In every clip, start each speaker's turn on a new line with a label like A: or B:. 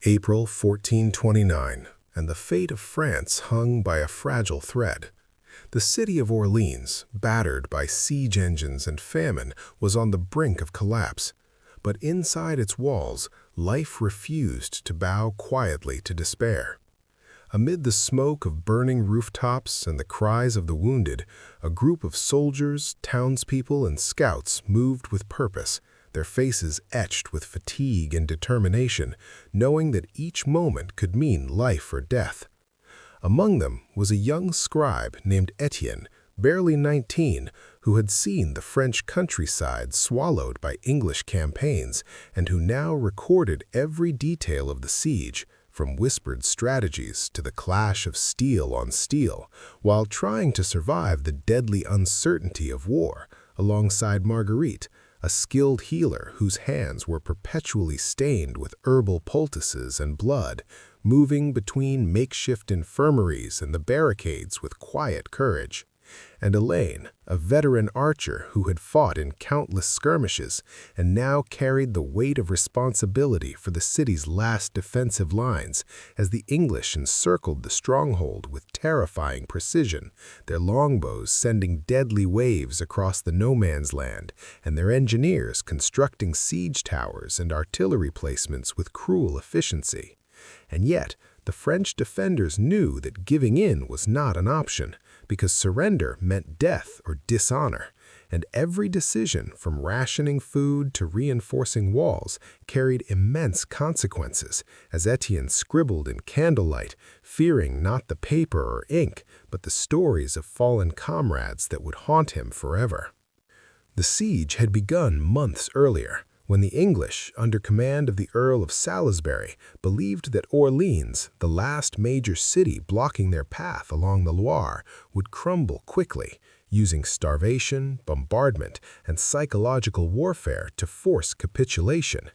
A: April 1429, and the fate of France hung by a fragile thread. The city of Orléans, battered by siege engines and famine, was on the brink of collapse. But inside its walls, life refused to bow quietly to despair. Amid the smoke of burning rooftops and the cries of the wounded, a group of soldiers, townspeople, and scouts moved with purpose, their faces etched with fatigue and determination, knowing that each moment could mean life or death. Among them was a young scribe named Etienne, barely 19, who had seen the French countryside swallowed by English campaigns and who now recorded every detail of the siege, from whispered strategies to the clash of steel on steel, while trying to survive the deadly uncertainty of war, alongside Marguerite, a skilled healer whose hands were perpetually stained with herbal poultices and blood, moving between makeshift infirmaries and the barricades with quiet courage. And Elaine, a veteran archer who had fought in countless skirmishes and now carried the weight of responsibility for the city's last defensive lines as the English encircled the stronghold with terrifying precision, their longbows sending deadly waves across the no-man's land and their engineers constructing siege towers and artillery placements with cruel efficiency. And yet, the French defenders knew that giving in was not an option, because surrender meant death or dishonor, and every decision, from rationing food to reinforcing walls, carried immense consequences, as Etienne scribbled in candlelight, fearing not the paper or ink, but the stories of fallen comrades that would haunt him forever. The siege had begun months earlier, when the English, under command of the Earl of Salisbury, believed that Orléans, the last major city blocking their path along the Loire, would crumble quickly, using starvation, bombardment, and psychological warfare to force capitulation.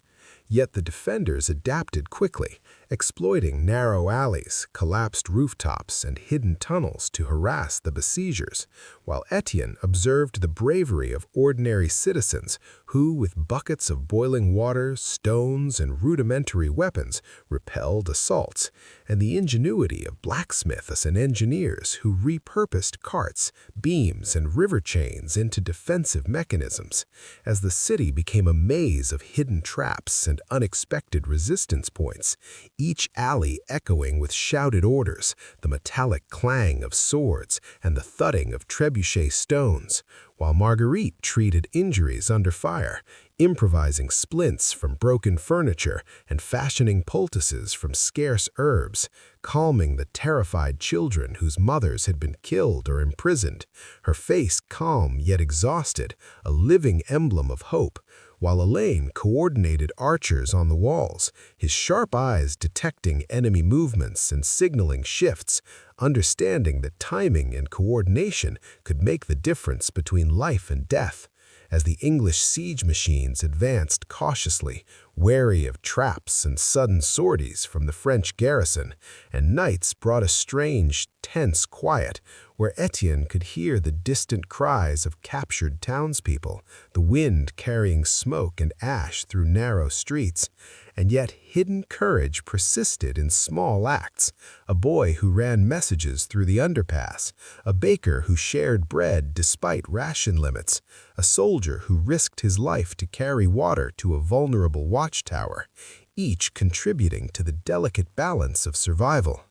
A: Yet the defenders adapted quickly, exploiting narrow alleys, collapsed rooftops, and hidden tunnels to harass the besiegers, while Etienne observed the bravery of ordinary citizens who, with buckets of boiling water, stones, and rudimentary weapons, repelled assaults, and the ingenuity of blacksmiths and engineers who repurposed carts, beams, and river chains into defensive mechanisms, as the city became a maze of hidden traps and unexpected resistance points, each alley echoing with shouted orders, the metallic clang of swords, and the thudding of trebuchet stones, while Marguerite treated injuries under fire, improvising splints from broken furniture and fashioning poultices from scarce herbs, calming the terrified children whose mothers had been killed or imprisoned, her face calm yet exhausted, a living emblem of hope, while Elaine coordinated archers on the walls, his sharp eyes detecting enemy movements and signaling shifts, understanding that timing and coordination could make the difference between life and death. As the English siege machines advanced cautiously, wary of traps and sudden sorties from the French garrison, and nights brought a strange, tense quiet, where Etienne could hear the distant cries of captured townspeople, the wind carrying smoke and ash through narrow streets, and yet hidden courage persisted in small acts, a boy who ran messages through the underpass, a baker who shared bread despite ration limits, a soldier who risked his life to carry water to a vulnerable watchtower, each contributing to the delicate balance of survival.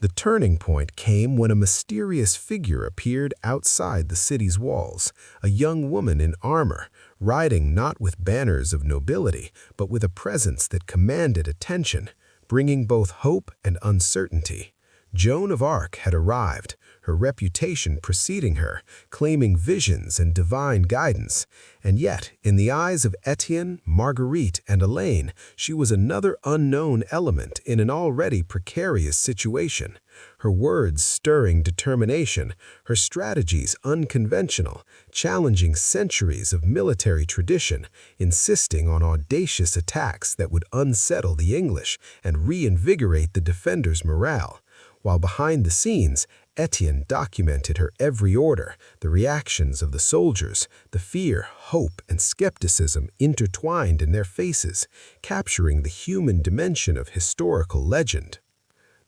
A: The turning point came when a mysterious figure appeared outside the city's walls, a young woman in armor, riding not with banners of nobility, but with a presence that commanded attention, bringing both hope and uncertainty. Joan of Arc had arrived, her reputation preceding her, claiming visions and divine guidance. And yet, in the eyes of Etienne, Marguerite, and Elaine, she was another unknown element in an already precarious situation. Her words stirring determination, her strategies unconventional, challenging centuries of military tradition, insisting on audacious attacks that would unsettle the English and reinvigorate the defenders' morale. while behind the scenes, Etienne documented her every order, the reactions of the soldiers, the fear, hope, and skepticism intertwined in their faces, capturing the human dimension of historical legend.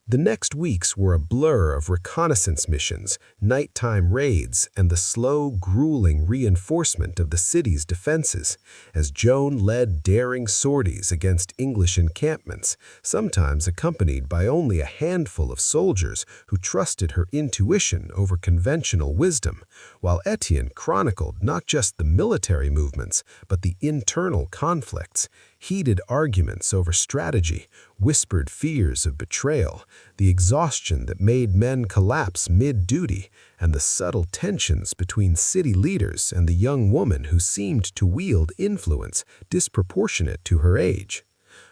A: The next weeks were a blur of reconnaissance missions, nighttime raids, and the slow, grueling reinforcement of the city's defenses, as Joan led daring sorties against English encampments, sometimes accompanied by only a handful of soldiers who trusted her intuition over conventional wisdom, while Etienne chronicled not just the military movements, but the internal conflicts, heated arguments over strategy, whispered fears of betrayal, the exhaustion that made men collapse mid-duty, and the subtle tensions between city leaders and the young woman who seemed to wield influence disproportionate to her age.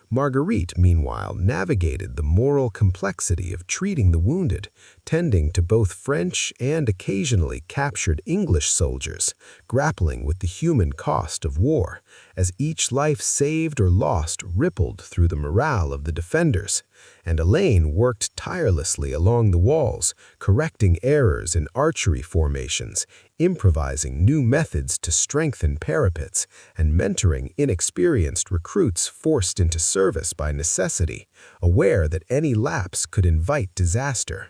A: Marguerite, meanwhile, navigated the moral complexity of treating the wounded, tending to both French and occasionally captured English soldiers, grappling with the human cost of war, as each life saved or lost rippled through the morale of the defenders, and Elaine worked tirelessly along the walls, correcting errors in archery formations, improvising new methods to strengthen parapets, and mentoring inexperienced recruits forced into service by necessity, aware that any lapse could invite disaster.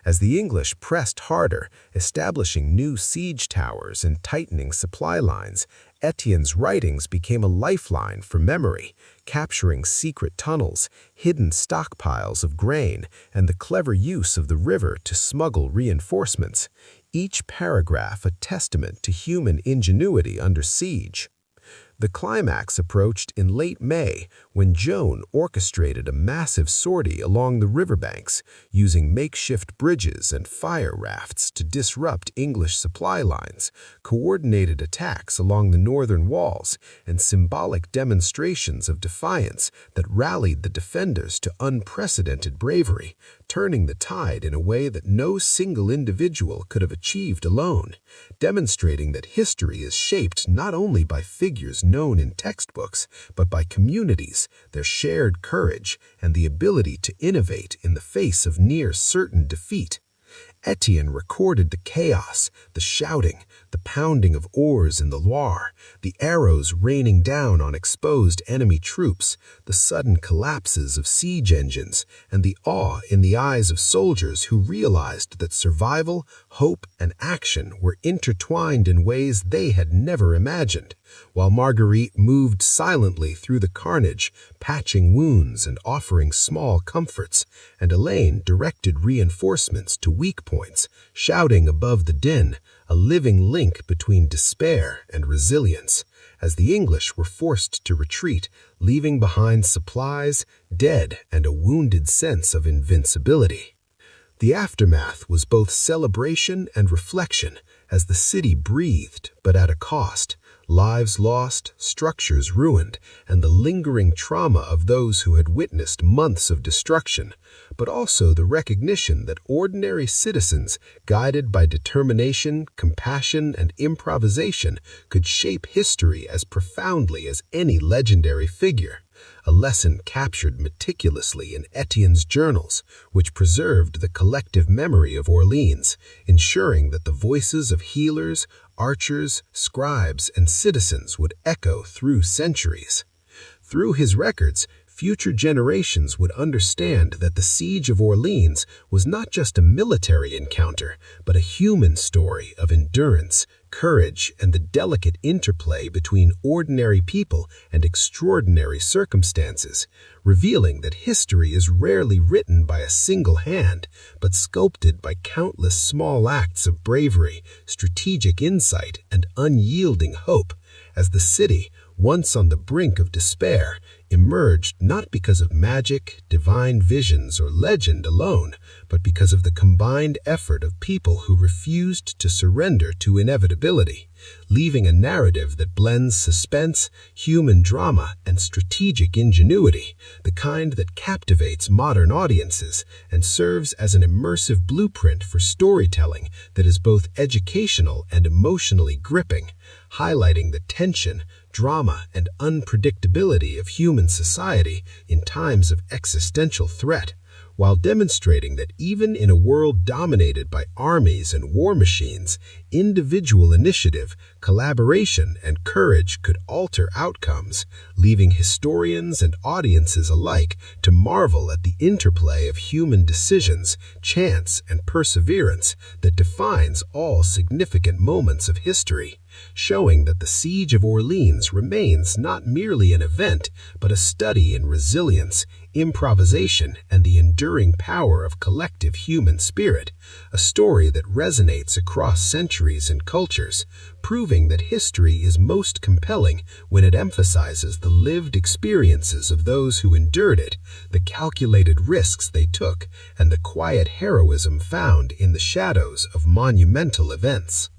A: As the English pressed harder, establishing new siege towers and tightening supply lines, Etienne's writings became a lifeline for memory, capturing secret tunnels, hidden stockpiles of grain, and the clever use of the river to smuggle reinforcements, each paragraph a testament to human ingenuity under siege. The climax approached in late May when Joan orchestrated a massive sortie along the riverbanks, using makeshift bridges and fire rafts to disrupt English supply lines, coordinated attacks along the northern walls, and symbolic demonstrations of defiance that rallied the defenders to unprecedented bravery, turning the tide in a way that no single individual could have achieved alone, demonstrating that history is shaped not only by figures known in textbooks, but by communities, their shared courage, and the ability to innovate in the face of near certain defeat. Etienne recorded the chaos, the shouting, the pounding of oars in the Loire, the arrows raining down on exposed enemy troops, the sudden collapses of siege engines, and the awe in the eyes of soldiers who realized that survival, hope, and action were intertwined in ways they had never imagined, while Marguerite moved silently through the carnage, patching wounds and offering small comforts, and Elaine directed reinforcements to weak points, shouting above the din, a living link between despair and resilience, as the English were forced to retreat, leaving behind supplies, dead, and a wounded sense of invincibility. The aftermath was both celebration and reflection, as the city breathed, but at a cost, lives lost, structures ruined, and the lingering trauma of those who had witnessed months of destruction, but also the recognition that ordinary citizens, guided by determination, compassion, and improvisation, could shape history as profoundly as any legendary figure. A lesson captured meticulously in Etienne's journals, which preserved the collective memory of Orléans, ensuring that the voices of healers, archers, scribes, and citizens would echo through centuries. Through his records, future generations would understand that the Siege of Orléans was not just a military encounter, but a human story of endurance, courage, and the delicate interplay between ordinary people and extraordinary circumstances, revealing that history is rarely written by a single hand, but sculpted by countless small acts of bravery, strategic insight, and unyielding hope, as the city, once on the brink of despair, emerged not because of magic, divine visions, or legend alone, but because of the combined effort of people who refused to surrender to inevitability, leaving a narrative that blends suspense, human drama, and strategic ingenuity, the kind that captivates modern audiences and serves as an immersive blueprint for storytelling that is both educational and emotionally gripping, highlighting the tension, drama, and unpredictability of human society in times of existential threat, while demonstrating that even in a world dominated by armies and war machines, individual initiative, collaboration, and courage could alter outcomes, leaving historians and audiences alike to marvel at the interplay of human decisions, chance, and perseverance that defines all significant moments of history, showing that the Siege of Orleans remains not merely an event, but a study in resilience, improvisation, and the enduring power of collective human spirit, a story that resonates across centuries and cultures, proving that history is most compelling when it emphasizes the lived experiences of those who endured it, the calculated risks they took, and the quiet heroism found in the shadows of monumental events.